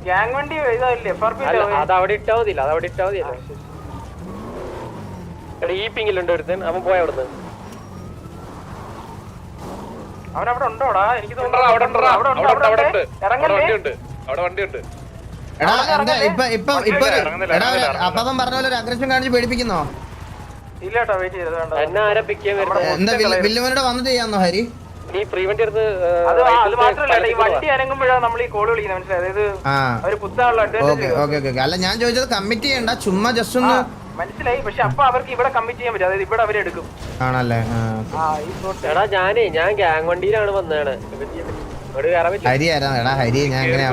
Gang വണ്ടി ഇതായില്ലേ അത് അവിടെ ഇട്ടാ മതിയില്ല അത് അവിടെ ഇട്ടാ മതിയല്ലോ. എടാ ഈ പിങ്ങിലുണ്ട് ഒരുത്തൻ അവൻ പോയ അവിടുന്ന് അവനവിടെ ഉണ്ടോടാ? എനിക്ക് അപ്പം പറഞ്ഞ പോലെ ഒരു അഗ്രഷൻ കാണിച്ച് പേടിപ്പിക്കുന്നോ? ഇല്ലാട്ടോ, വെയിറ്റ് ചെയ്തത് എന്നെ ആരാ പിക്ക് ചെയ്യാൻ വരുന്നത്? എന്താ വില്ലുമനോട് വന്നിട്ട് ചെയ്യാന്നോ ഹരി? ഈ ഫ്രീ വണ്ടി എടുത്ത് അത് മാത്രല്ല, ഈ വണ്ടി അനങ്ങുമ്പോഴാണ് നമ്മൾ ഈ കോള് വിളിക്കുന്നത്, മനസ്സിലായത്? അതായത് അവര് കുത്താനുള്ള അഡ്വാൻറ്റേജ്. അല്ല ഞാൻ ചോദിച്ചത് കമ്മിറ്റ് ചെയ്യണ്ട, ചുമ്മാ ജസ്റ്റ് ഒന്ന് മനസ്സിലായി. പക്ഷെ അപ്പൊ അവർക്ക് ഇവിടെ കമ്മിറ്റ് ചെയ്യാൻ പറ്റും, അതായത് ഇവിടെ അവരെടുക്കും. ആണല്ലേ? എടാ ഞാൻ ഗ്യാങ് വണ്ടിയിലാണ് വന്നതാണ്. ഹരി ആരാ? എടാ ഹരി ഞാൻ എങ്ങനെ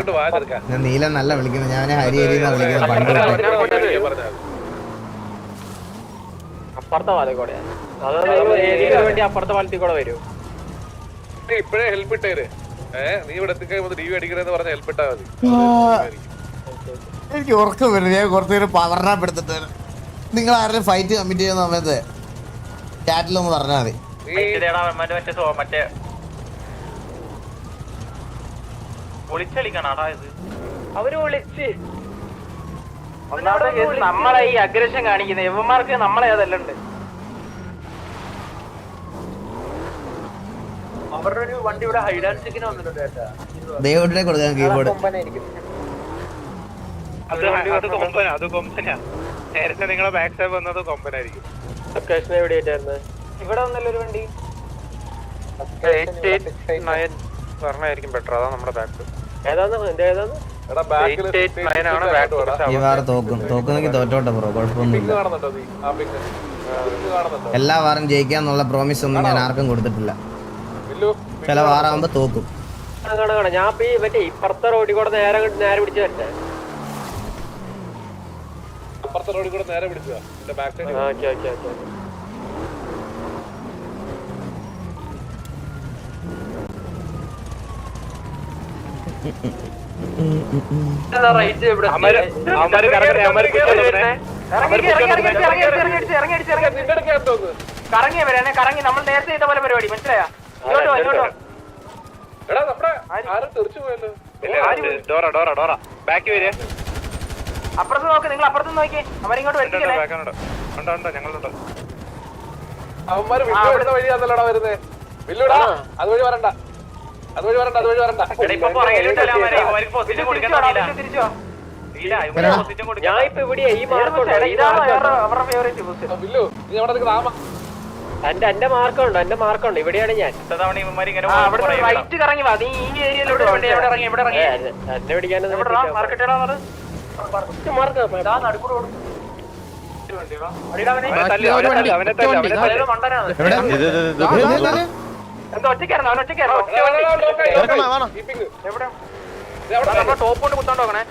ഞാൻ നീലം നല്ല വിളിക്കുന്നത്, ഞാൻ ഹരി ഹരി എന്നാ വിളിക്കുന്നത് പണ്ട്. അപ്പുറത്തെ പാലത്തിൽ കൂടെ വേണ്ടി അപ്പുറത്തെ പാലത്തിൽ കൂടെ വരും. ഇപ്പഴേ ഹെൽപ്പ് ഇട്ടേര്. നീ ഇവിടെ എത്തിക്കഴിയുമ്പോ ടി വി അടിക്കണെന്ന് പറഞ്ഞ ഹെൽപ്പ് ഇട്ടാ മതി. എനിക്ക് ഉറക്കം വരും, ഞാൻ കുറച്ചു നേരം പവർണപ്പെടുത്തിട്ട്. നിങ്ങൾ ആരുടെ ഫൈറ്റ് കമ്മിറ്റ് ചെയ്യുന്ന സമയത്ത് ചാറ്റിലൊന്ന് പറഞ്ഞാൽ മതി. മറ്റേ ഒളിച്ചളിക്കണാടാ ഇത്. അവര് വിളിച്ച് ഒന്നാമത്തെ കേസ് നമ്മളെ ഈ അഗ്രഷൻ കാണിക്കുന്ന യവന്മാർക്ക് നമ്മളെ അതല്ലുണ്ട്. അവരുടെ ഒരു വണ്ടി ഇവിടെ ഹൈഡ് ആൻഡ് സീക്കിന് വന്നിട്ടുണ്ട് കേട്ടാ. ദൈവത്തിനെ കൊടുക്കാൻ കീബോർഡ്. അത് കൊമ്പനാ. നേരത്തെ നിങ്ങളെ ബാക്ക് സൈഡ് വന്നത് കൊമ്പനായിരിക്കും. ലൊക്കേഷൻ എവിടെയായിട്ടായിരുന്നു? ഇവിടെ വന്നല്ലോ ഒരു വണ്ടി. 889 പറഞ്ഞായിരിക്കും ബെറ്റർ. അതാ നമ്മുടെ ബാക്ക്. ഏതാന്ന് എന്റെ ഏതാന്ന്? ഈ വാറ് തോക്കുന്നെങ്കിൽ തോറ്റോട്ടെ ബ്രോ, കുഴപ്പമൊന്നുമില്ല. എല്ലാ വാറും ജയിക്കാന്നുള്ള പ്രോമിസ് ഒന്നും ഞാൻ ആർക്കും കൊടുത്തിട്ടില്ല. ചില വാറാകുമ്പോ തോക്കും. ഞാൻ മറ്റേ ഇപ്പുറത്തെ റോഡിൽ കൂടെ നേരെ പിടിച്ചു വരട്ടെ. അപ്പുറത്തെ റോഡിൽ കൂടെ നേരെ പിടിച്ചതാ. കറങ്ങി വരാനെ, കറങ്ങി നമ്മൾ നേരത്തെ ചെയ്ത പോലെ പരിപാടി, മനസ്സിലായോ? അപ്പുറത്ത് നോക്ക്, നിങ്ങൾ അപ്പുറത്ത് നോക്കി. അവരിങ്ങോട്ട് വരുത്തിക്കല്ലേ. അവന്മാര് വില്ലുവിടുന്ന വഴിയാന്നല്ലോടാ വരുന്നേ. വില്ലുടാ, അതുവഴി വരണ്ട, അതുവഴി വരണ്ട, അതുവഴി വരണ്ട. ഞാൻ ഇപ്പൊ എവിടെയാ? ഈ മാർക്കുണ്ടോ? വില്ലു നീ അവിടെ നിൽക്കുന്ന എന്റെ മാർക്കുണ്ടോ? എന്റെ മാർക്കുണ്ടോ? ഇവിടെയാണ് ഞാൻ. റൈറ്റ് കറങ്ങി വാ. നീ ഈ ഏരിയയിലോട്ട് എന്നെ പിടിക്കാനും ഒറ്റക്കായിരുന്നു. അവൻ ഒറ്റക്കായിരുന്നു. ടോപ്പ് കൊണ്ട് കുത്താണ്ട് നോക്കണേ.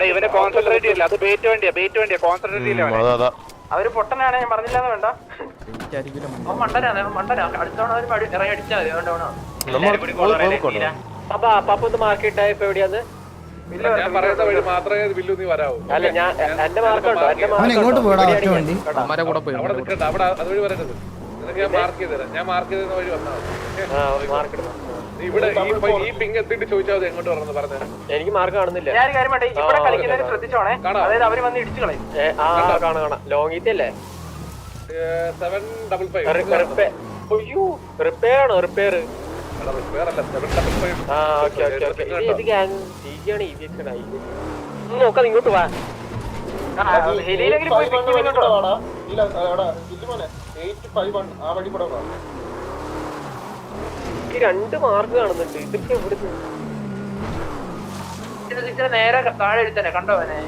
ഇവനെ കോൺസെൻട്രേറ്റ് ചെയ്യില്ല. അത് ബേറ്റ് വണ്ടിയാ, ബേറ്റ് വണ്ടിയാ. കോൺസെൻട്രേറ്റ് ചെയ്യില്ല. അവര് പൊട്ടനാണ്, ഞാൻ പറഞ്ഞില്ലെന്ന് വേണ്ട. മണ്ടനാണ്, മണ്ടനാ. അടുത്തോണം ഇറങ്ങി അടിച്ചാൽ പാപ്പൊന്ന് മാർക്ക് ഇട്ടാ ഇപ്പൊ എവിടെയാന്ന്? ഞാൻ പറയുന്ന വഴി മാത്രമേ വില്ലു നീ വരാവൂ. അല്ല ഞാൻ എന്റെ മാർക്കുണ്ടോ? എന്റെ എങ്ങോട്ട് പോടാ വണ്ടി? അവിടെ നിൽക്കണ്ട, അവിടെ അതുവഴി വരരുത്. നിനക്ക് ഞാൻ മാർക്ക് ചെയ്തുതരാം. ഞാൻ മാർക്ക് ചെയ്ത വഴി വന്നാൽ ഇവിടെ ഈ പിങ് എത്തിയിട്ട് ചോദിച്ചാൽ മതി എങ്ങോട്ട് പറഞ്ഞു പറഞ്ഞത്. എനിക്ക് മാർക്ക് കാണുന്നില്ല. ഞാൻ കാര്യം വേണ്ടേ, ഇവിടെ കളിക്കുന്നവര് ശ്രദ്ധിച്ചോണേ. അതായത് അവര് വന്ന് ഇടിച്ചു കളയും. കാണാം ലോങ്ങിത്തല്ലേ? 755 റിപ്പയർ ആണോ? റിപ്പയർ നോക്കാം. ഇങ്ങോട്ട് വാ. ഹെലിയിലെങ്കിലും പോയി രണ്ട് മാർക്ക് കാണുന്നുണ്ട്. ഇതൊക്കെ എവിടുന്ന്? നേരെ താഴെ എഴുത്തന്നെ കണ്ടോവനെ.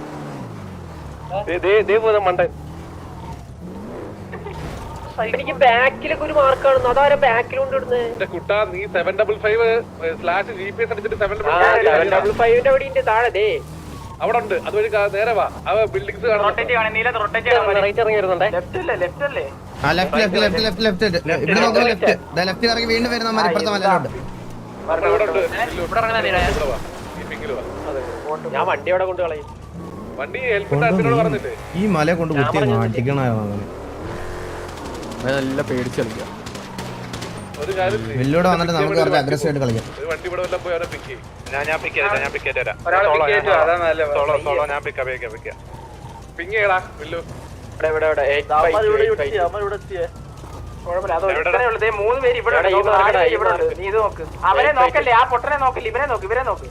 മണ്ടൻ എനിക്ക് ബാക്കിലൊക്കെ ഒരു മാർക്ക് കാണുന്നു. അതാരാ ബാക്കിൽ കൊണ്ടിടുന്നത്? കുട്ടാ നീ 755/GPS അടിച്ചിട്ട് 755 അവിടെ താഴെ ദേ അവിടെ ഉണ്ട്. അതുവഴി നേരെ വാ. ബിൽഡിങ്സ് ഇറങ്ങി വീണ്ടും വരുന്ന ഇപ്പുറത്തെ മലയിലോട്ട്. ഞാൻ വണ്ടി അവിടെ കൊണ്ട് കളയും. വണ്ടി ഹെൽപ്പിട്ട് പറഞ്ഞില്ലേ ഈ മല കൊണ്ട് കുത്തി മാറ്റിക്കണ നല്ല പേടിച്ച് കളിക്കാം. ഒരു കാര്യം ചെയ്യ്. വില്ലൂടെ വന്നിട്ട് നമുക്ക് കുറച്ച് അഗ്രസീവ് ആയിട്ട് കളിക്കാം. ഒരു വണ്ടി ഇവിടെ വല്ലതും പോയി അവനെ പിക്ക് ചെയ്യും. ഞാൻ പിക്ക് ചെയ്തരാം ഞാൻ പിക്ക് ചെയ്തരാം സോളോ ഞാൻ പിക്ക് പിങ് ചെയ്യടാ വില്ലു. കുഴപ്പമില്ല അത് ഒരുത്തനേ ഉള്ളൂ. ദേ 3 പേര് ഇവിടെ ഉണ്ട്. നോക്ക്, 4 പേര് ഇവിടെ ഉണ്ട്. നീ ഇത് നോക്ക്. അവരെ നോക്കല്ലേ, ആ പൊട്ടനെ നോക്കല്ലേ, ഇവരെ നോക്ക്.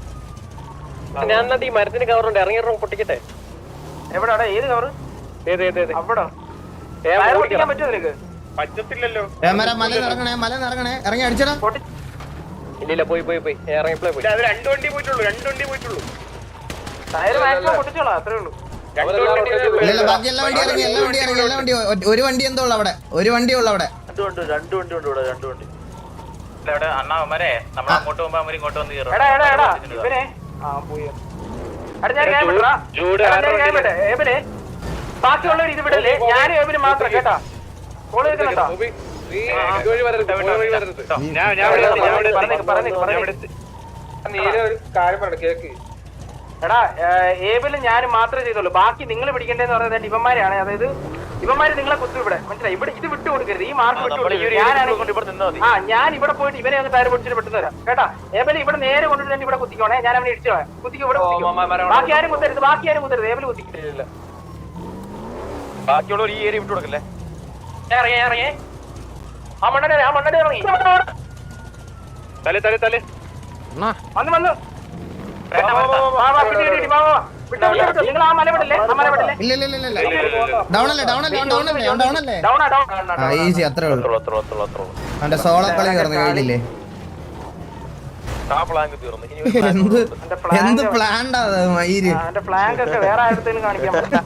ഞാൻ ഈ മരത്തിന് കവറുണ്ട് ഇറങ്ങിയിട്ടോ പൊട്ടിക്കട്ടെ. എവിടാ ഏത് കവറ്? അവിടെ ടയർ പൊട്ടിക്കാൻ പറ്റുമോ നിനക്ക്? പറ്റത്തില്ലല്ലോ. മല ഇറങ്ങണേ ഇറങ്ങി അടിച്ചടാ. ഇല്ല പോയി ഇറങ്ങിയപ്പോഴേ പോയി. അത് 2 വണ്ടി പോയിട്ടുള്ളൂ. ടയർ മാക്സിമം പൊട്ടിച്ചോളാം, അത്രേ ഉള്ളൂ. ഇല്ല ബാക്കി എല്ലാ വണ്ടി ഇറങ്ങി ഒരു വണ്ടി എന്തോ ഉള്ളു അവിടെ. ഒരു വണ്ടിയേ ഉള്ളു അവിടെ. അണ്ണാവന്മാരെ നമ്മൾ അങ്ങോട്ട് പോകുമ്പോ അവര് ഇങ്ങോട്ട് വന്ന് കയറും. എടാ ഇവനെ പോയി. ബാക്കിയുള്ളവർ ഇത് വിടല്ലേ, ഞാനും ഏബിന് മാത്രം കേട്ടാ. കോള് കേൾക്കുന്നുണ്ടോ? നീ ഇതുവഴി വരരുത്. വഴി വരരുത്. ഒരു കാര്യം പറഞ്ഞു കേക്ക്. എടാ ഏബില് ഞാനും മാത്രമേ ചെയ്തോളൂ. ബാക്കി നിങ്ങൾ പിടിക്കേണ്ടതെന്ന് പറയുന്നത് ഇവന്മാരെയാണ്. അതായത് ഇവന്മാര് നിങ്ങളെ കുത്തു ഇവിടെ മനസ്സിലായി. ഇവിടെ ഇത് വിട്ടു കൊടുക്കരുത്, ഈ മാർക്ക് വിട്ടു കൊടുക്കരുത്. ഞാൻ ഇവിടെ പോയിട്ട് ഇവനെ ഒന്ന് ടയർ പൊടിച്ചിട്ട് പെട്ടെന്ന് തരാം കേട്ടാ. ഏബില് ഇവിടെ നേരെ കൊണ്ടിട്ട് തന്നെ ഇവിടെ കുത്തിക്കോണേ. ഞാൻ അവനെ ഇടിച്ചു കുത്തിക്കോ. ഇവിടെ ബാക്കി ആരും കുത്തരുത്. ഏബില് കുത്തിക്കില്ല. ബാക്കിയുള്ളവർ ഈ ഏരിയ വിട്ടു കൊടുക്കല്ലേ. ഇറങ്ങി ആ മണ്ണടി ഇറങ്ങി. തലേ വന്ന് നിങ്ങൾ ആ മല വിടല്ലേ, ഇല്ല ഈസി അത്രേ ഉള്ളൂ. അവന്റെ സോളോ കളി കയറുന്ന കേട്ടില്ലേ? എന്ത് പ്ലാൻഡാ മയിര്. എന്റെ ഫ്ലാങ്ക് ഒക്കെ വേറെ ആയിരത്തേലും കാണിക്കാൻ പറ്റാ.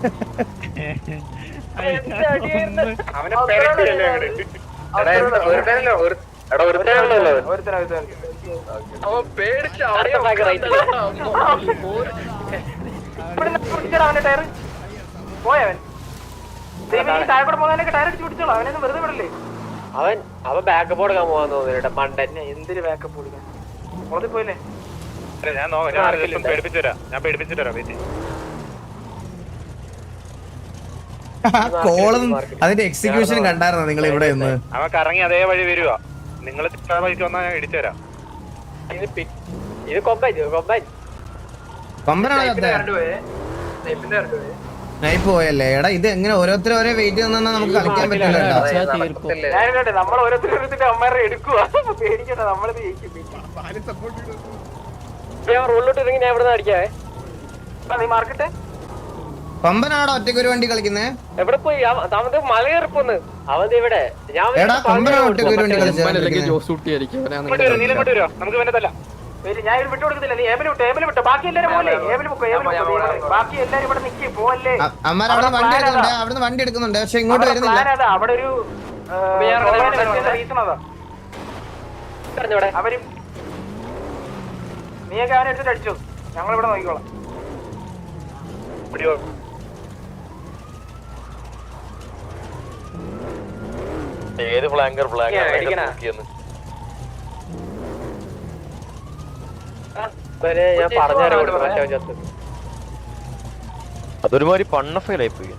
അവന്റെ ടയർ പോയവൻ താഴെ പോകുന്നതിനൊക്കെ ടയർ അടിച്ച് പിടിച്ചോളൂ. അവനൊന്നും വെറുതെ വിടല്ലേ. അവൻ ബാക്കപ്പ് കൊടുക്കാൻ പോകാൻ തോന്നുന്നു. മണ്ടൻ എന്തൊരു ബാക്കപ്പ് കൊടുക്കാൻ മുളത്തിൽ പോയില്ലേ. ഞാൻ പേടിപ്പിച്ചു തരാം. കോളും അതിന്റെ എക്സിക്യൂഷനും കണ്ടായിരുന്നോ നിങ്ങൾ ഇവിടെ നിന്ന്? അവൻ കറങ്ങി അതേ വഴി വരുവാ. നിങ്ങൾ വഴിക്ക് വന്നാൽ ഞാൻ ഇടിച്ചു തരാം. ഇത് കൊമ്പനാണോ നൈപ്പ് പോയല്ലേ? എടാ ഇത് എങ്ങനെ ഓരോരുത്തരും ഓരോ വെയിറ്റ് തന്നാ നമുക്ക് കളിക്കാൻ പറ്റില്ല. നമ്മൾ ഓരോരുത്തരുടെ അമ്മമാരെ എടുക്കുക. പേടിക്കണ്ട, നമ്മളിത് റോഡിലോട്ട് ഇറങ്ങി ഞാൻ ഇവിടെ അടിക്കാവേ. നീ മാർക്കട്ടെ. കൊമ്പനാണോ ഒറ്റയ്ക്ക് ഒരു വണ്ടി കളിക്കുന്നേ? എവിടെ പോയി മല കയറിപ്പോന്ന് അവൻ ഇവിടെ. എടാ കൊമ്പനാണോ ഒറ്റയ്ക്ക് ഒരു വണ്ടി കളിച്ചത്? നമുക്ക് വേണ്ടതല്ല. ഞാൻ ഇത് വിട്ടു കൊടുക്കത്തില്ല. നീ ഏബിൽ വിട്ടോ. ബാക്കി എല്ലാരും പോലെ ബാക്കി എല്ലാരും ഇവിടെ നിക്കി പോവല്ലേ. അവിടുന്ന് വണ്ടി എടുക്കുന്നുണ്ട് പക്ഷെ ഇങ്ങോട്ട് വരുന്നില്ല. അവിടെ ഒരു റീസൺ അതാ. അവര് നീയൊക്കെ അവനെ എടുത്തിട്ട് അടിച്ചു. ഞങ്ങളിവിടെ നോക്കിക്കോളാം. ഏത് ഫ്ലാങ്കർ ഞാൻ പറഞ്ഞുതരാം. അതൊരുമാതിരി പണ്ണ ഫെയിലായി പോയി.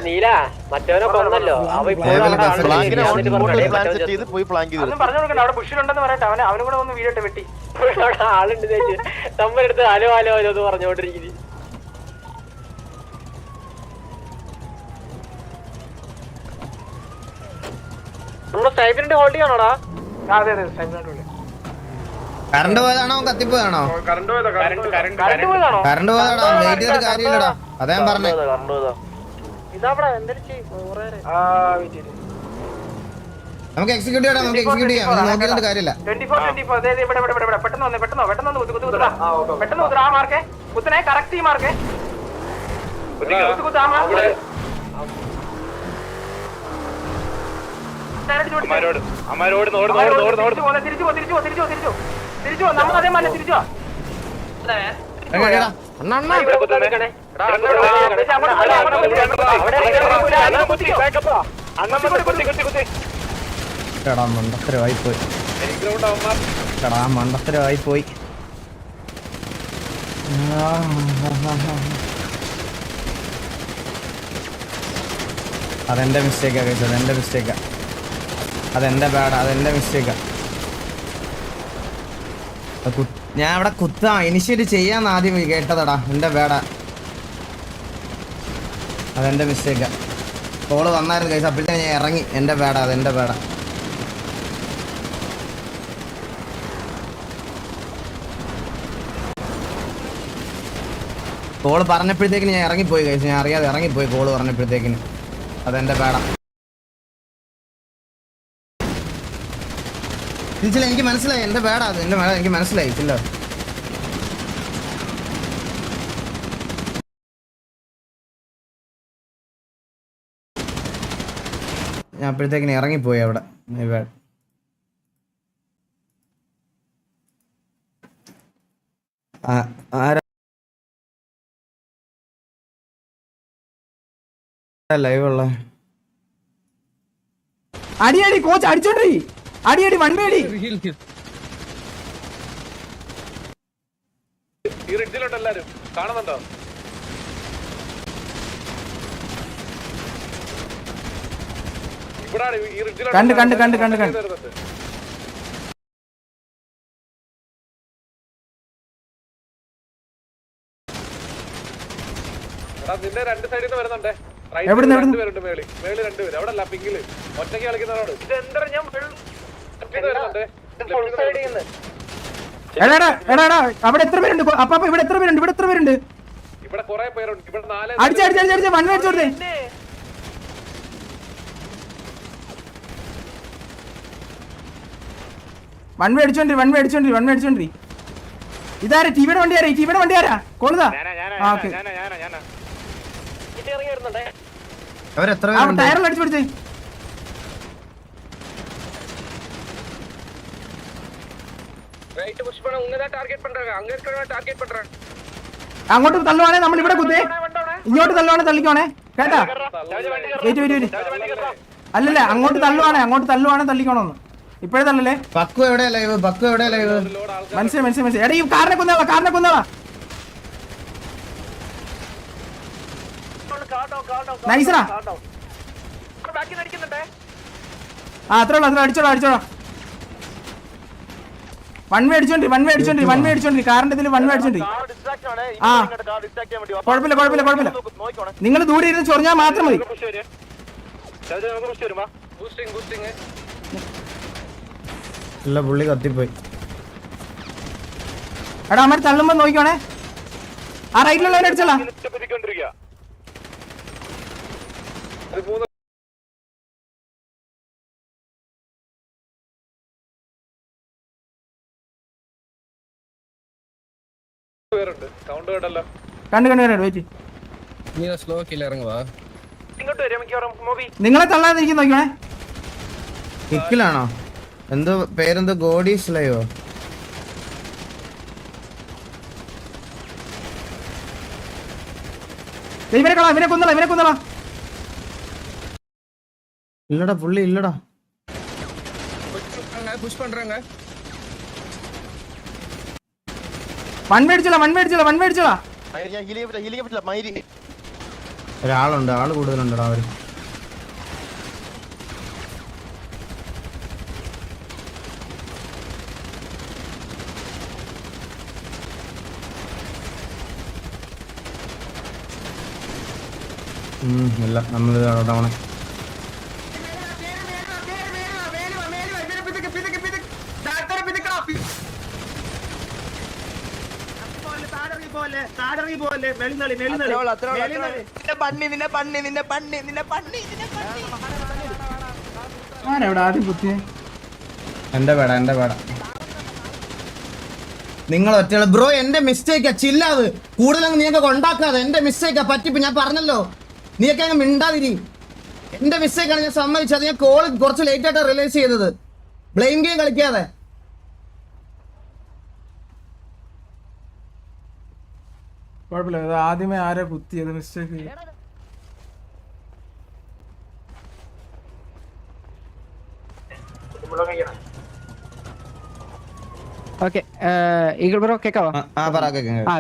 നീല മറ്റവനെ കൊന്നല്ലോ. പറഞ്ഞു കൊടുക്കണ്ട. അവിടെ ബുഷിലുണ്ടെന്ന് പറയട്ടെ. അവനും കൂടെ ഒന്ന് വീഡിയോ വെട്ടി. ആളുണ്ട് നമ്മളെടുത്ത് ഹലോ എന്ന് പറഞ്ഞോണ്ടിരിക്കുന്നു. നമ്മുടെ സൈബറിന്റെ ഹോൾഡിംഗ് ആണോടാ? അതെ സൈബറിന്റെ ഹോൾഡിംഗ്. കറണ്ട് പോയതാണോ കത്തിപ്പോയതാണോ? കറണ്ട് പോയതാണോ? കറണ്ട് പോയതാണോ? വെയിറ്റ് ചെയ്തിട്ട് കാര്യമില്ലടാ. അതാ ഞാൻ പറഞ്ഞേ. നമുക്ക് എക്സിക്യൂട്ട് ചെയ്യാം. നോക്കിയിട്ട് കാര്യമില്ല. 24 പെട്ടെന്ന് ആ മാർക്കേ കുത്തനെ കറക്റ്റ് ഈ മാർക്കേ കുത്ത് ആ മാർക്ക്. തിരിച്ചു നമ്മൾ അതേ മല തിരിച്ചു മണ്ടത്തരമായി പോയി. അതെന്റെ മിസ്റ്റേക്കാ കഴിച്ചു, അതെന്റെ മിസ്റ്റേക്കാ, അതെന്റെ ബാഡാ, അതെന്റെ മിസ്റ്റേക്കാ. ഞാൻ അവിടെ ഇനിഷ്യേറ്റ് ചെയ്യാന്ന് ആദ്യം കേട്ടതടാ, എന്റെ ബാഡാ, അതെന്റെ മിസ്റ്റേക്കാ. കോള് വന്നായിരുന്നു കഴിച്ചു, അപ്പോഴത്തേക്ക് ഞാൻ ഇറങ്ങി. എന്റെ ബാഡാ, അതെന്റെ ബാഡാ. കോള് പറഞ്ഞപ്പോഴത്തേക്കിന് ഞാൻ ഇറങ്ങിപ്പോയി കഴിച്ചു, ഞാൻ അറിയാതെ ഇറങ്ങിപ്പോയി കോള് പറഞ്ഞപ്പോഴത്തേക്കിന്, അതെന്റെ പേടാ. തിരിച്ചില്ല, എനിക്ക് മനസ്സിലായി എന്റെ പേടാ, അത് എന്റെ പേടാ, എനിക്ക് മനസ്സിലായി ഇല്ല. ഞാൻ അപ്പോഴത്തേക്കിന് ഇറങ്ങിപ്പോയി അവിടെ. ആരാ ലൈവുള്ള അടിയടി കോച്ച് അടിച്ചോണ്ടി, അടിയടി വൺവേടി. ഈ റിഡ്ജിലുണ്ട് എല്ലാരും, കാണുന്നുണ്ടോ? ഇവിടെ ഈ റിഡ്ജിലുണ്ട്. കണ്ട് കണ്ട് കണ്ട് കണ്ട് കണ്ട് നിന്റെ രണ്ട് സൈഡിൽ നിന്ന് വരുന്നുണ്ടേ. എവിടുന്ന് രണ്ടുപേരുണ്ട്, മേളി രണ്ടുപേര്. അവിടെ അല്ല, പിങ്കില് ഒറ്റയ്ക്ക് കളിക്കുന്നവരോട് അവിടെ എത്ര പേരുണ്ട്? അപ്പൊ ഇവിടെ എത്ര പേരുണ്ട്? ഇവിടെ എത്ര പേരുണ്ട്? ഇവിടെ കുറെ പേരുണ്ട്. ഇവിടെ 4 അടിച്ചടിച്ചടിച്ചടിച്ച് വൺ അടിച്ചോട്ടെ. വൺ അടിച്ചോണ്ടി. ഇതാരാ? ടിവിയുടെ വണ്ടി ആരാ? ടിവിയുടെ വണ്ടി ആരാ? കോളുതാ. ടയറിൽ അടിച്ചു പിടിച്ചേ. അങ്ങോട്ട് തള്ളുവാണേ നമ്മൾ ഇവിടെ കുത്തേ, ഇങ്ങോട്ട് തള്ളുവാണേ തള്ളിക്കോണേ കേട്ടാ. അല്ലല്ല, അങ്ങോട്ട് തള്ളുവാണേ തള്ളിക്കോണോന്ന്. ഇപ്പഴേ തള്ളല്ലേ. പക്കു എവിടെയാ ലൈവ്? മനസ്സിലായി. എടാ ഈ കാറിനെ കൊന്നോളാ. നൈസറാ. അത്രേ ഉള്ളു, അടിച്ചോളാം. One way അടിച്ചോണ്ടി. കാറിന്റെ ഇതിൽ വൺ വേ അടിച്ചോണ്ടി. ആ കുഴപ്പമില്ല. നിങ്ങൾ ദൂരെ ഇരുന്ന് ചൊറിഞ്ഞാൽ മാത്രം മതി. ഇല്ല, പുള്ളി കത്തിപ്പോയി. എടാ അമ്മ തള്ളുമ്പോ നോക്കിക്കോണേ. ആ റൈറ്റിലുള്ളവരെ അടിച്ചോളാ. കണ്ടു വെയിറ്റ്. നിങ്ങളെ തള്ളാതിരിക്കും നോക്കിക്കോണേ. കിക്കിലാണോ? എന്തോ പേരെന്തോ? ഗോഡീസ് ലൈവോ? ഇവനെ കൊന്നളാ. ഇല്ലടാ, പുള്ളി ഇല്ലടാ. വൺ മേടിച്ചോളാ. ഒരാളുണ്ട്, ആള് കൂടുതലുണ്ടടാ അവര്. ഇല്ല, നമ്മളിത് അവിടെ ആദ്യം കുത്തിയെ? എന്റെ പേട. നിങ്ങൾ ഒറ്റ ബ്രോ, എന്റെ മിസ്റ്റേക്കാ. ചില്ലാത് കൂടുതലങ്ങ് നീയൊക്കെ ഉണ്ടാക്കാതെ. എന്റെ മിസ്റ്റേക്കാ, പറ്റിപ്പോ ഞാൻ പറഞ്ഞല്ലോ. നീയൊക്കെ അങ്ങ് മിണ്ടാതിരി. എന്റെ മിസ്റ്റേക്കാണ്, ഞാൻ സമ്മതിച്ചത്. ഞാൻ കോള് കുറച്ച് ലേറ്റ് ആയിട്ടാണ് റിയലൈസ് ചെയ്തത്. ബ്ലെയിം ഗെയിം കളിക്കാതെ. കുഴപ്പമില്ല, ആദ്യമേ ആരാ കുത്തിയത്? മിസ്റ്റേക്ക്. ഓക്കെ ഈഗിൾ ബ്രോ കേക്കാവോ?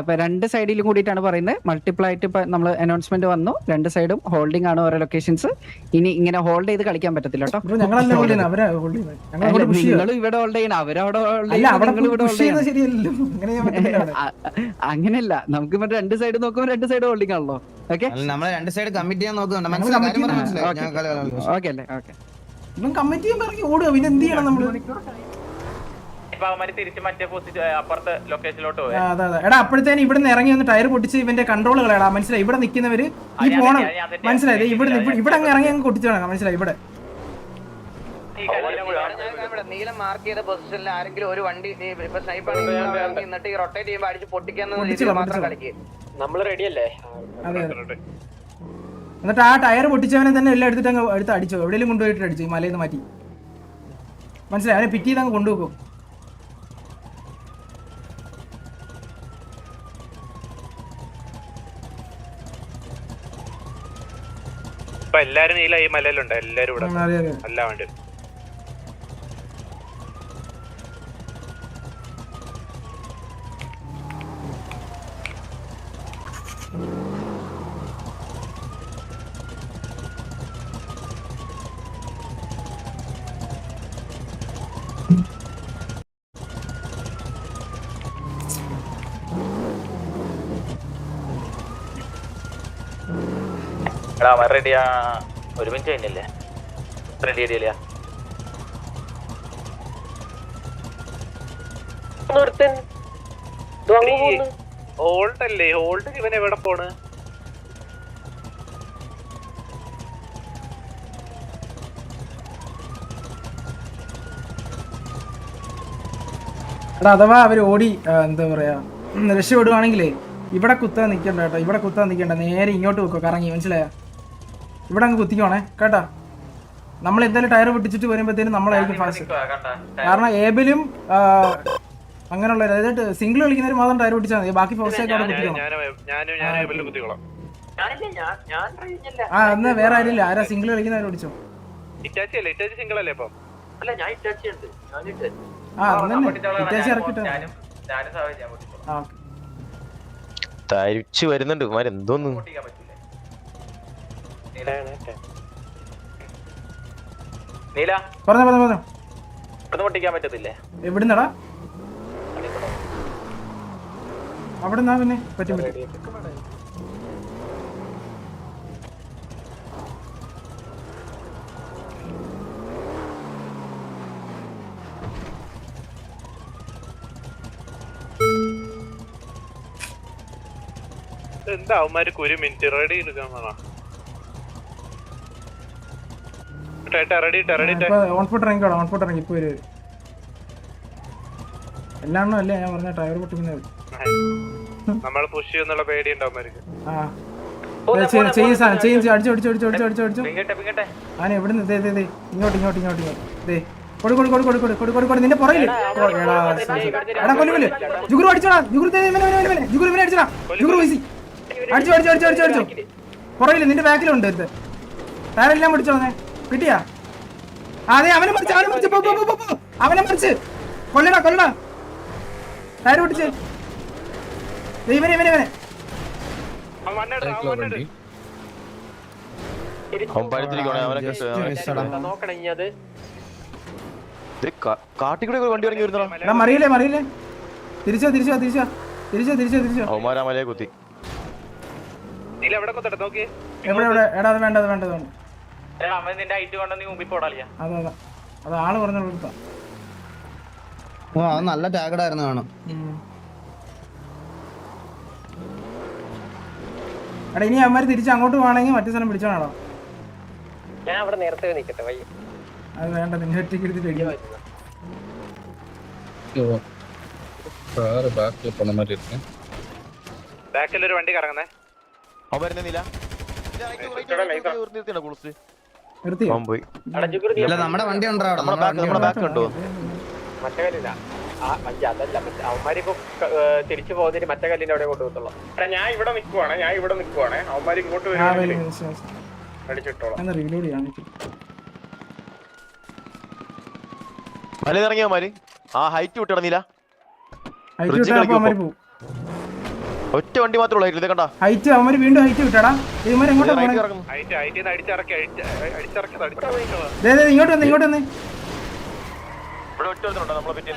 ഇപ്പൊ 2 സൈഡിലും കൂടിയിട്ടാണ് പറയുന്നത്. മൾട്ടിപ്പിൾ ആയിട്ട് ഇപ്പൊ നമ്മൾ അനൗൺസ്മെന്റ് വന്നു. 2 സൈഡും ഹോൾഡിംഗ് ആണ് ഓരോ ലൊക്കേഷൻസ്. ഇനി ഇങ്ങനെ ഹോൾഡ് ചെയ്ത് കളിക്കാൻ പറ്റത്തില്ല കേട്ടോ. നിങ്ങൾ ഇവിടെ ഹോൾഡ് ചെയ്യണം, അവരവിടെ ഹോൾഡ് ചെയ്യണം. അങ്ങനെയല്ല, നമുക്ക് 2 സൈഡ് നോക്കുമ്പോൾ 2 സൈഡ് ഹോൾഡിംഗ് ആണല്ലോ. ഓക്കെ, നമ്മളെ 2 സൈഡ് കമ്മിറ്റ് ചെയ്യാൻ നോക്കുന്നുണ്ട്. ഓക്കെ അല്ലേ? ഓക്കെ, കമ്മിറ്റ് ചെയ്യാൻ പറഞ്ഞ് ഓടുക, പിന്നെ എന്ത് ചെയ്യണം നമ്മള്? എടാ അപ്പോഴത്തേനും ഇവിടെ നിന്ന് ഇറങ്ങി ഒന്ന് ടയർ പൊട്ടിച്ച് ഇവന്റെ കൺട്രോൾ കളയടാ. മനസ്സിലായി? ഇവിടെ നിൽക്കുന്നവര് ഈ പോണം, മനസ്സിലായത്? ഇവിടെ അങ്ങ് ഇറങ്ങി അങ്ങ് പൊട്ടിച്ചാണ്. മനസ്സിലായി? ഇവിടെ നീലം മാർക്ക് ചെയ്ത പൊസിഷനിൽ ആരെങ്കിലും ഒരു വണ്ടി എന്നിട്ട് റൊട്ടേറ്റ് ചെയ്യുമ്പോൾ അടിച്ച് പൊട്ടിക്കാൻ നമ്മള് റെഡിയല്ലേ? അതെ. എന്നിട്ട് ആ ടയർ പൊട്ടിച്ചവനെ തന്നെ എല്ലാം എടുത്തിട്ട് അങ്ങ് എടുത്ത് അടിച്ചോ, എവിടെയെങ്കിലും കൊണ്ടുപോയിട്ട് അടിച്ചു, ഈ മലയിൽ നിന്ന് മാറ്റി. മനസ്സിലായി? അവനെ പിറ്റ് ചെയ്ത് അങ്ങ് കൊണ്ടുപോകും. എല്ലാരും ഈ മലയിലുണ്ട്, എല്ലാരും ഇവിടെ അല്ല വേണ്ടി. റെഡിയാ? 1 മിനിറ്റ് കഴിഞ്ഞില്ലേ? റെഡി റെഡിയല്ലേ? ഹോൾഡ് അല്ലേ? ഹോൾഡ് ഇവൻ എവിടെ പോണ്? എടാ അഥവാ അവര് ഓടി എന്താ പറയാ രക്ഷപ്പെടുവാണെങ്കിലേ ഇവിടെ കുത്താൻ നിൽക്കണ്ട കേട്ടോ. ഇവിടെ കുത്താൻ നിൽക്കണ്ട, നേരെ ഇങ്ങോട്ട് വെക്കോ കറങ്ങി. മനസ്സിലായ? ഇവിടെ അങ്ങ് കുത്തിക്കോണേ കേട്ടാ. നമ്മൾ എന്തായാലും ടയർ പൊട്ടിച്ചിട്ട് വരുമ്പോഴത്തേനും നമ്മളായിരിക്കും ഫാസ്റ്റ്. കാരണം ഏബിലും അങ്ങനെയുള്ള അതായത് സിംഗിൾ കളിക്കുന്നവർ മാത്രം ടയർ പൊട്ടിച്ചാൽ മതി, ബാക്കി ഫസ്റ്റ് ആയിട്ട് അവിടെ കുത്തിക്കണം. എന്നാ വേറെ ആരില്ല, ആരാ സിംഗിൾ കളിക്കുന്നവർ പൊടിച്ചോ. തരിച്ചു വരുന്നുണ്ട് എന്തോന്നു. പൊട്ടിക്കാൻ പറ്റത്തില്ലേ? എവിടുന്നടാ? അവിടെ നിന്നാ പിന്നെ പറ്റും. എന്താ അവന്മാർക്ക് 1 മിനിറ്റ് റെഡി എടുക്കാൻ വേണം. എല്ലാണോ അല്ലേ ഞാൻ പറഞ്ഞ ടയർ പൊട്ടിക്കുന്നത്. നമ്മൾ പുഷ് ചെയ്യുന്നുള്ള പേടി ഉണ്ടാവും. ആന എവിടുന്ന് ഇങ്ങോട്ട് നിന്റെ പുറകില് എടാ കൊല്ലു ജുഗുരു അടിച്ചോടാ. ജുഗുരു ഇവനെ അടിച്ചടാ. ജുഗുരു വീസി അടിച്ചോ. പുറകില് നിന്റെ ബാക്കിലുണ്ട്. ടയറെല്ലാം പിടിച്ചോളെ. കിട്ടിയാ? അതെ, അവനെ മറിച്ച് കൊല്ലടാ. ടയർ പൊട്ടിച്ച് ഇവനെ കാട്ടിക്കൂടെ വണ്ടി ഇറങ്ങി വരുന്നോ? മറിയില്ലേ തിരിച്ചോ. അവന്മാരാമലയെ കുത്തി. എവിടെ എടാ അത് വേണ്ടത് അതെ അത് ആള് പറഞ്ഞു കൊടുത്താ. നല്ല ടാഗഡായിരുന്നു കാണും. എടാ ഇനി അവന്മാര് തിരിച്ച് അങ്ങോട്ട് പോവാണെങ്കിൽ മറ്റേ സ്ഥലം പിടിച്ചോണോ? ഞാൻ അവിടെ നേരത്തെ നിൽക്കട്ടെ. വൈകി അത് വേണ്ട, നിന്നെ ഒറ്റയ്ക്ക് എടുത്തിട്ട് ബാക്കിലൊരു വണ്ടി കറങ്ങുന്നേ. നമ്മുടെ വണ്ടി ഉണ്ടോ? മറ്റേ കല്ലില്ല. അതല്ല, അവന്മാരിപ്പോ തിരിച്ചു പോകുന്നതിന് മറ്റേ കല്ലിന്റെ അവിടെ കൊണ്ടുപോകത്തുള്ളൂ. ഞാൻ ഇവിടെ നിൽക്കുവാണ്. അവന്മാര് ഇങ്ങോട്ട് അടിച്ചിട്ടോളാം. മലയിറങ്ങിയമാര് ആ ഹൈറ്റ് വിട്ടിടന്നില്ല. പോകും. ഒറ്റ വണ്ടി മാത്രമേ ഉള്ളൂ ഇത് കണ്ടാ. ഹൈറ്റ് അവന്മാര് വീണ്ടും ഹൈറ്റ് വിട്ടാടാ. ഇവന്മാര് എങ്ങോട്ടാ പോണേ? ഇങ്ങോട്ട് വന്ന് ഇങ്ങോട്ട് വന്ന്. ഇവിടെ ഒറ്റ ഒരുത്തനുണ്ടോ നമ്മളെ പറ്റി?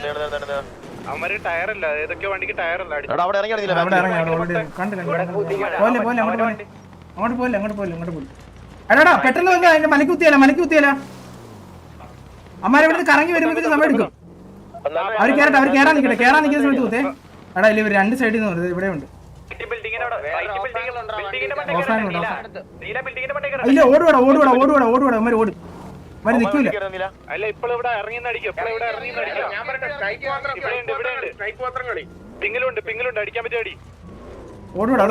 അവന്മാര് ടയറല്ല, ഏതൊക്കെയോ വണ്ടിക്ക് ടയറല്ല. അവിടെ ഇറങ്ങി അവിടെ ഇറങ്ങി കണ്ടു അങ്ങോട്ട് പോലെ എടാടാ പെട്ടെന്ന് വന്ന് അതിന്റെ മലക്ക് കുത്തിയാല അമ്മാരെ കറങ്ങി വരുമ്പോഴത്തേക്ക് സമയം എടുക്കും. അവർ കേറാൻ നിൽക്കുന്ന സമയത്ത് കുത്തേ. എടാ ഇല്ല ഇവർ രണ്ട് സൈഡിൽ നിന്ന് ഇവിടെ ഉണ്ട്. ഇല്ല ഓടുവാടാ അമ്മ ഓടും മരി നിൽക്കൂല. അല്ല ഇപ്പോൾ ഇവിടെ ഇറങ്ങി പിങ്ങിലുണ്ട് അടിക്കാൻ പറ്റിയ ഓടുവാടാ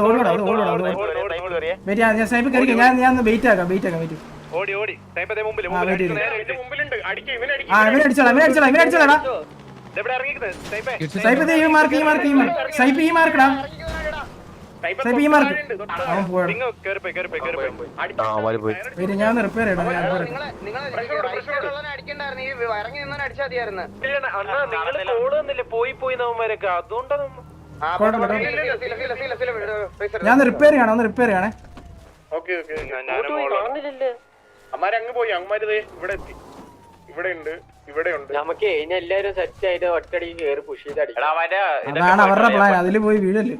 ഞാൻ സ്നൈപ്പ് കയറി ഞാൻ വെയിറ്റ് ആക്കാം ഓടി ഇവനെ അടിച്ചോളാ സ്നൈപ്പ് ഈ മാർക്ക് അവൻ പോയി. ഞാൻ റിപ്പയർ ചെയ്യണം. ഞാൻ റിപ്പയർ ചെയ്യണേ. അമ്മാരങ്ങ് പോയി, അമ്മാര് ഇവിടെ ഉണ്ട്. നമുക്ക് ഇനി എല്ലാരും സെറ്റ് ആയിട്ട് ഒറ്റടിക്ക് കേറി പുഷ് ചെയ്ത് അടിക്കണം. അതാണ് അവരുടെ പ്ലാൻ. അതില് പോയി വീഴല്ലേ.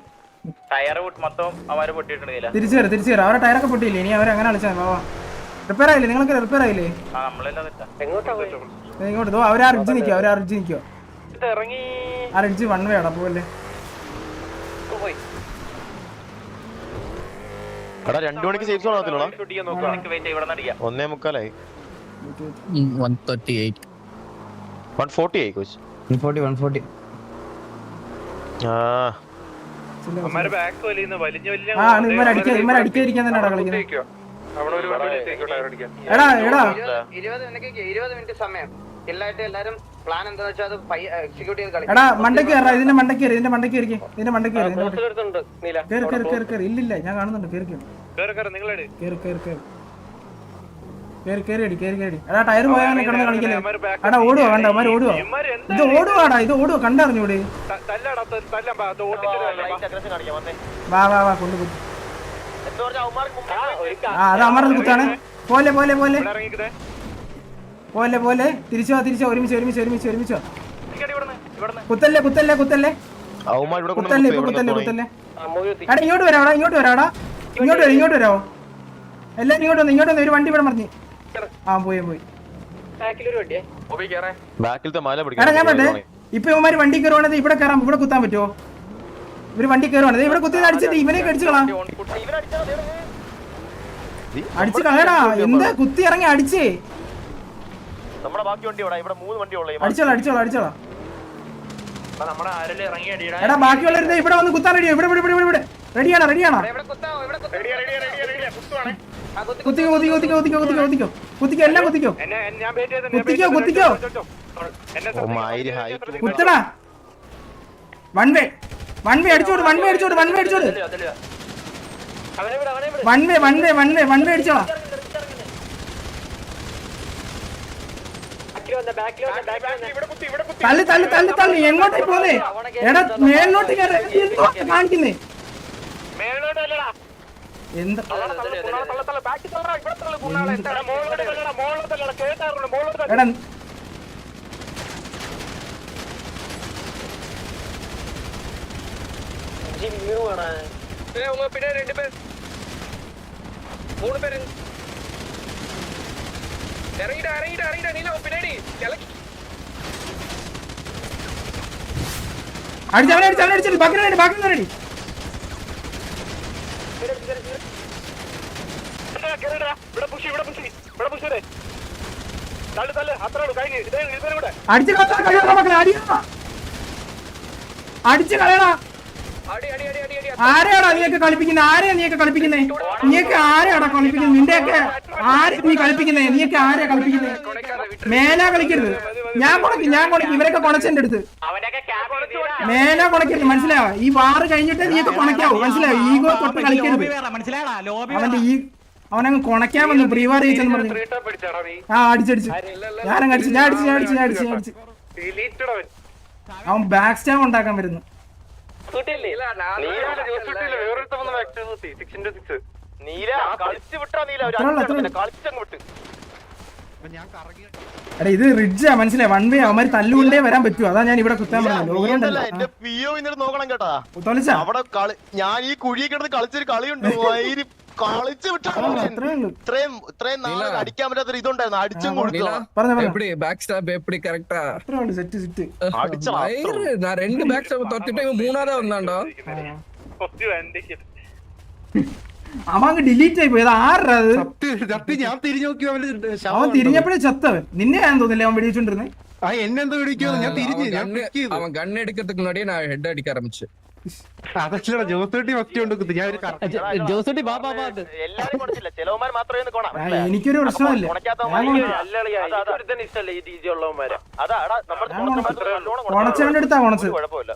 ടയർ മൊത്തം അവര് പൊട്ടിയിട്ടുണ്ട്. തിരിച്ചു കയറി അവരുടെ ടയറൊക്കെ പൊട്ടിയില്ലേ? ഇനി അവരങ്ങനെ കളിച്ചാൽ റിപ്പയർ ആയില്ലേ? നിങ്ങൾക്ക് റിപ്പയർ ആയില്ലേ? ഇങ്ങോട്ട് അവരാ റിഡ്ജ് നിൽക്കുക. ആ റിഡ്ജ് വൺ വേ ആണ് പോലെ. എടാ 2 മണിക്ക് സേഫ് സോൺ ആകത്തില്ലടാ. 1:45 140 കോച്ച്. 140. അടിക്കാതിരിക്കാൻ തന്നെ കളിക്കുന്നത്. 20 മിനിറ്റ് സമയം എല്ലാരും പ്ലാൻ എന്താ വെച്ചാൽ അത് എക്സിക്യൂട്ട് ചെയ്ത് കളിക്കും. എടാ മണ്ടക്ക് കയറാ. ഇതിന്റെ മണ്ടക്ക് കയറി. ഇല്ലില്ല ഞാൻ കാണുന്നുണ്ട്. കേറി. എടാ ടയർ പോയാൽ കിടന്ന് കളിക്കല്ലേ. എടാ ഓടുവാ കണ്ട ഓടുവാ. ഇത് ഓടുവാ കണ്ടറിഞ്ഞൂടെ? വാ കൊണ്ടുപോയി. അത് അമർന്ന് കുത്താണ്. പോലെ തിരിച്ചോ ഒരുമിച്ചോ. കുത്തല്ലേ. എടാ ഇങ്ങോട്ട് വരാടാ. ഇങ്ങോട്ട് വരാവോ? എല്ലാരും ഇങ്ങോട്ട് വന്ന് ഒരു വണ്ടി ഇവിടെ മറിഞ്ഞ്. പോയി. എടാ ഞാൻ പറ്റേ ഇപ്പൊ ഇവന്മാര് വണ്ടി കയറുവാണത് ഇവിടെ കയറാം. ഇവിടെ കുത്താൻ പറ്റുമോ? ഇവര് വണ്ടി കയറുവാണത് ഇവിടെ കുത്തി അടിച്ചിട്ട് ഇവനെ അടിച്ചു കളയടാ. എന്താ കുത്തി ഇറങ്ങി അടിച്ചേ? അടിച്ചോളാം. എടാ ബാക്കിയുള്ളവരുടെ ഇവിടെ വന്ന് കുത്താൻ റെഡിയോ? ഇവിടെ റെഡിയാണോ? കുത്തിക്കോ. എല്ലാം കുത്തിക്കോ. കുത്തടാ. One way അടിച്ചോട്. One way അടിച്ചോളാം. തള്ളി എങ്ങോട്ടേ പോന്നേ? എടാ മേലോട്ട് കാണിക്കുന്നേ. എന്താ എടാ പിന്നെ 2 പേര് 3 പേര് ഇറങ്ങിട്ടാ നീല പിന്നീട് അടിച്ചു ബാക്കി റെഡി. അടിച്ചു കളയടാ. ആരെയാടാ നീയൊക്കെ കളിപ്പിക്കുന്നേ? നീയൊക്കെ ആരെയാടാ കളിപ്പിക്കുന്നത്? നിന്റെയൊക്കെ ആരെ നീ കളിപ്പിക്കുന്നേ? നീയൊക്കെ ആരെയാ കളിപ്പിക്കുന്നേ? മേലാ കളിക്കരുത്. ഞാൻ കൊണക്കി ഇവരൊക്കെ കൊണച്ചെന്റെ അടുത്ത്. മേലാ കൊണക്കരുത്, മനസ്സിലായോ? ഈ വാറ് കഴിഞ്ഞിട്ട് നീയൊക്കെ കൊണക്കാവൂ, മനസ്സിലായോ? ഈഗോ തൊട്ട് കളിക്കരുത്. അവന്റെ ഈ അവനങ്ങ് കൊണക്കാൻ വന്നു പ്രീവാർ ജയിച്ചെന്ന് പറഞ്ഞു. അടിച്ചു ഞാൻ അടിച്ചു. അവൻ ബാക്ക് സ്റ്റാബ് ഉണ്ടാക്കാൻ വരുന്നു. നീല കളിച്ചു വിട്ടാ നീല ഒരു 5 കളിച്ചങ്ങ് വിട്ട്. എടാ ഇത് റിഡ്ജാ മനസ്സിലായി 1 വേ അവന്മാര് തല്ലുകൊണ്ടേ വരാൻ പറ്റുമോ അതാ ഞാൻ ഇവിടെ കുത്താൻ പറഞ്ഞത് എന്റെ പിഒ ഇന്നിട്ട് നോക്കണം കേട്ടാ. തോലിച്ചാ അവിടെ ഞാൻ ഈ കുഴിയെ കിടന്ന് കളിച്ചൊരു കളിയുണ്ട്. കളിച്ചു വിട്ടാ അത്രേ ഉള്ളൂ ഇത്രയും നാളെ അടിക്കാൻ പറ്റാത്തൊരു ഇതുണ്ടായിരുന്നു. അടിച്ചും കൊടുത്തു. പറഞ്ഞ അത്രേ ഉള്ളൂ സെറ്റ് സെറ്റ് അടിച്ചാ நான் 2 பேக் ஸ்டாப் தொத்திட்டு மூணாவதா வந்தான்டா അവൻ അങ്ങ് ഡിലീറ്റ് ആയി പോയത് ആരുടെ അത് ഞാൻ തിരിഞ്ഞു നോക്കി അവൻ തിരിഞ്ഞപ്പോഴേ ചത്തവൻ നിന്നെ ഞാൻ തോന്നില്ല അവൻ വെടിവെച്ചോണ്ടിരുന്നേ എന്നെന്താ വിളിക്കോ ഞാൻ തിരിഞ്ഞു അവൻ ഗണ്ണ് എടുக்கிறதுக்கு മുன்னாடியே நான் ஹெட் அடிக்க ஆரம்பிச்சேன் അതല്ല ജോസൂട്ടി ഫസ്റ്റ് കൊണ്ട് കുത്തി ഞാൻ ജോസൂട്ടി ബാ ബാ എല്ലാരും കൊടുത്തില്ല. ചിലവന്മാർ മാത്രമേ ഒന്ന് കൊണാം. എനിക്കൊരു പ്രശ്നമില്ല അതാ നമ്മുടെ കൊണച്ചവന്റെ അടുത്താ കൊണച്ച് കുഴപ്പമില്ല.